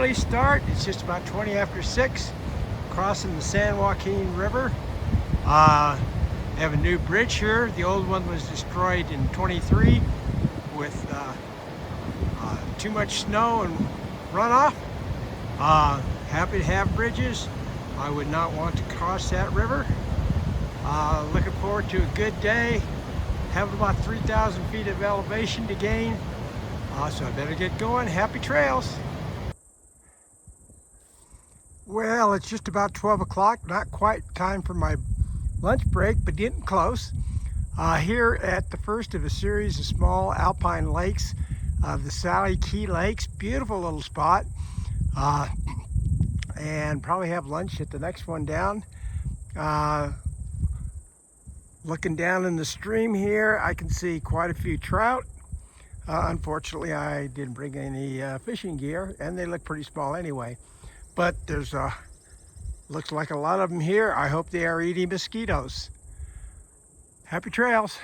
early start. It's just about 20 after 6, crossing the San Joaquin River. They have a new bridge here. The old one was destroyed in 23 with too much snow and runoff. Happy to have bridges. I would not want to cross that river. Looking forward to a good day. Have about 3,000 feet of elevation to gain. So I better get going. Happy trails. Well, it's just about 12 o'clock. Not quite time for my lunch break, but getting close. Here at the first of a series of small alpine lakes, the Sally Key Lakes. Beautiful little spot. And probably have lunch at the next one down. Looking down in the stream here, I can see quite a few trout. Unfortunately, I didn't bring any fishing gear, and they look pretty small anyway. But there's looks like a lot of them here. I hope they are eating mosquitoes. Happy trails.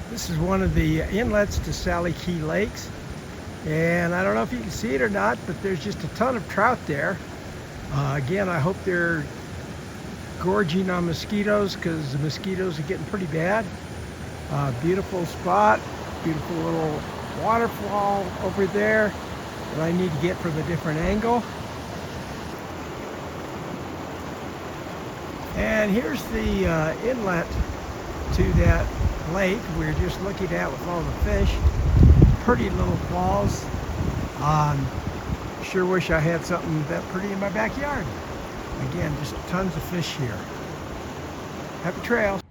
This is one of the inlets to Sally Key Lakes. And I don't know if you can see it or not, but there's just a ton of trout there. Again, I hope they're gorging on mosquitoes, because the mosquitoes are getting pretty bad. Beautiful spot, beautiful little waterfall over there that I need to get from a different angle. And here's the inlet to that lake we were just looking at with all the fish. Pretty little falls. Sure wish I had something that pretty in my backyard. Again, just tons of fish here. Happy trails.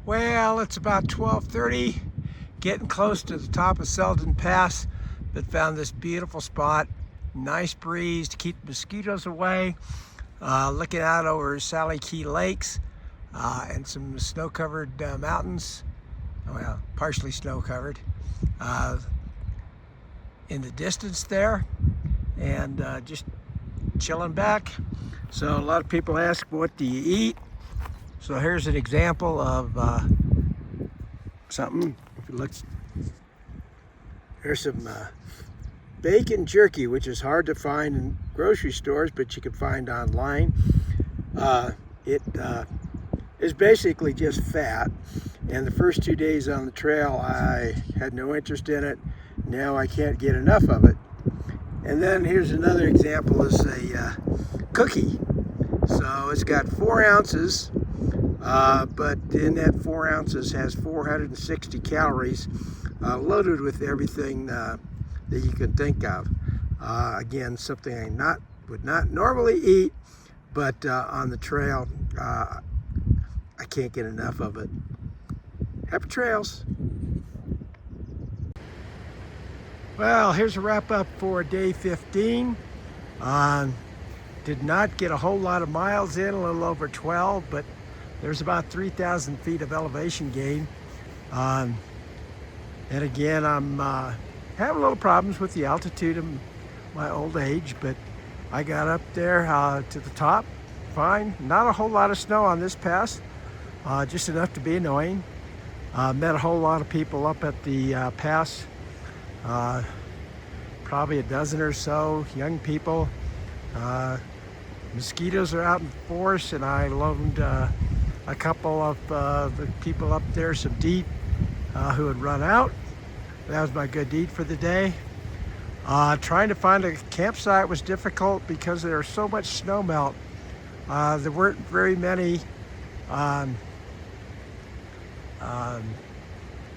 Well, it's about 12:30, getting close to the top of Selden Pass, but found this beautiful spot. Nice breeze to keep the mosquitoes away. Looking out over Sally Key Lakes and some snow-covered mountains. Well, partially snow-covered. In the distance there, and just chilling back. So a lot of people ask, what do you eat? So here's an example of something. If you look, there's some bacon jerky, which is hard to find in grocery stores, but you can find online. It is basically just fat, and the first 2 days on the trail I had no interest in it. Now I can't get enough of it. And then here's another example, is a cookie. So it's got 4 ounces, but in that 4 ounces has 460 calories, loaded with everything that you can think of. Again, something I would not normally eat, but on the trail, I can't get enough of it. Happy trails. Well, here's a wrap up for day 15. Did not get a whole lot of miles in, a little over 12, but there's about 3,000 feet of elevation gain. And again, I'm having a little problems with the altitude of my old age, but I got up there to the top, fine. Not a whole lot of snow on this pass, just enough to be annoying. Met a whole lot of people up at the pass. Probably a dozen or so young people. Mosquitoes are out in force, and I loaned a couple of the people up there some deed who had run out. That was my good deed for the day. Trying to find a campsite was difficult because there was so much snow melt. There weren't very many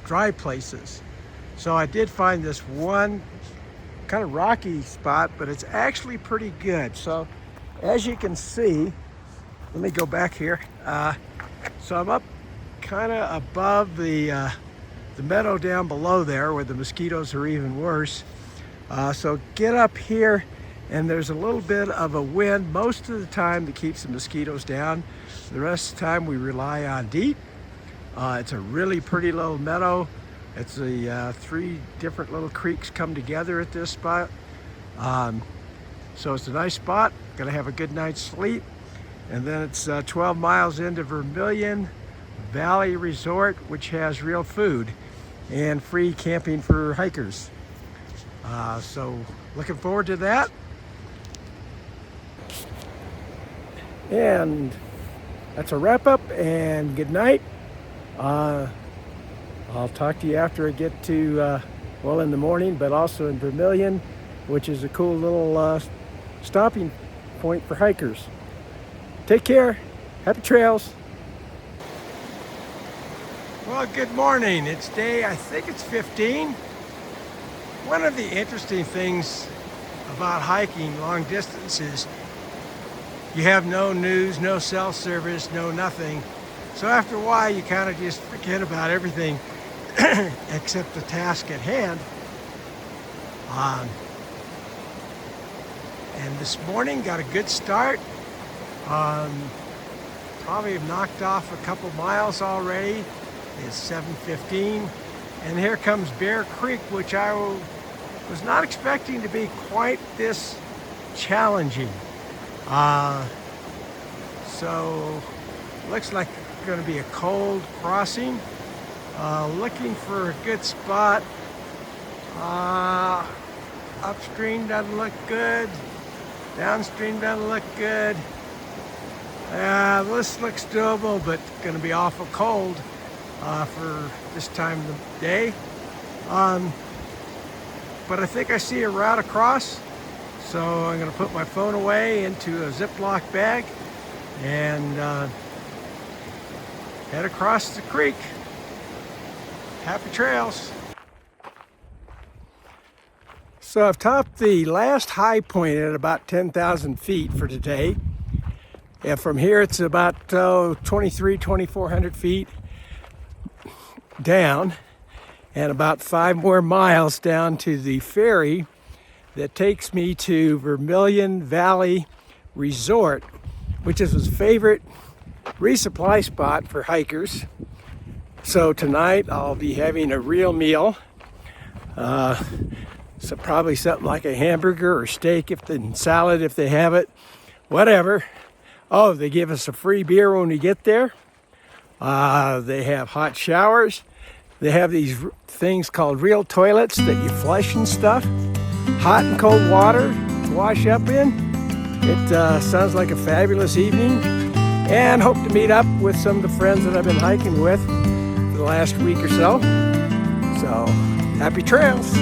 dry places. So I did find this one kind of rocky spot, but it's actually pretty good. So as you can see, let me go back here. So I'm up kind of above the meadow down below there, where the mosquitoes are even worse. So get up here, and there's a little bit of a wind most of the time that keeps the mosquitoes down. The rest of the time we rely on DEET. It's a really pretty little meadow. It's the 3 different little creeks come together at this spot. So it's a nice spot. Gonna have a good night's sleep. And then it's 12 miles into Vermilion. Valley Resort, which has real food and free camping for hikers. So looking forward to that. And that's a wrap up, and good night. I'll talk to you after I get to, well, in the morning, but also in Vermilion, which is a cool little stopping point for hikers. Take care. Happy trails. Well, good morning. It's day, I think it's 15. One of the interesting things about hiking long distances, you have no news, no cell service, no nothing. So after a while, you kind of just forget about everything except the task at hand. And this morning got a good start. Probably have knocked off a couple miles already. It's 7:15, and here comes Bear Creek, which I was not expecting to be quite this challenging. So looks like it's going to be a cold crossing. Looking for a good spot. Upstream doesn't look good. Downstream doesn't look good. This looks doable, but it's going to be awful cold for this time of the day. But I think I see a route across, so I'm going to put my phone away into a Ziploc bag and head across the creek. Happy trails. So I've topped the last high point at about 10,000 feet for today. And from here it's about 2,400 feet down, and about 5 more miles down to the ferry that takes me to Vermilion Valley Resort, which is his favorite resupply spot for hikers. So tonight I'll be having a real meal. So probably something like a hamburger or steak and salad if they have it, whatever. Oh, they give us a free beer when we get there. They have hot showers. They have these things called real toilets that you flush and stuff. Hot and cold water to wash up in. It sounds like a fabulous evening. And hope to meet up with some of the friends that I've been hiking with for the last week or so. So, happy trails.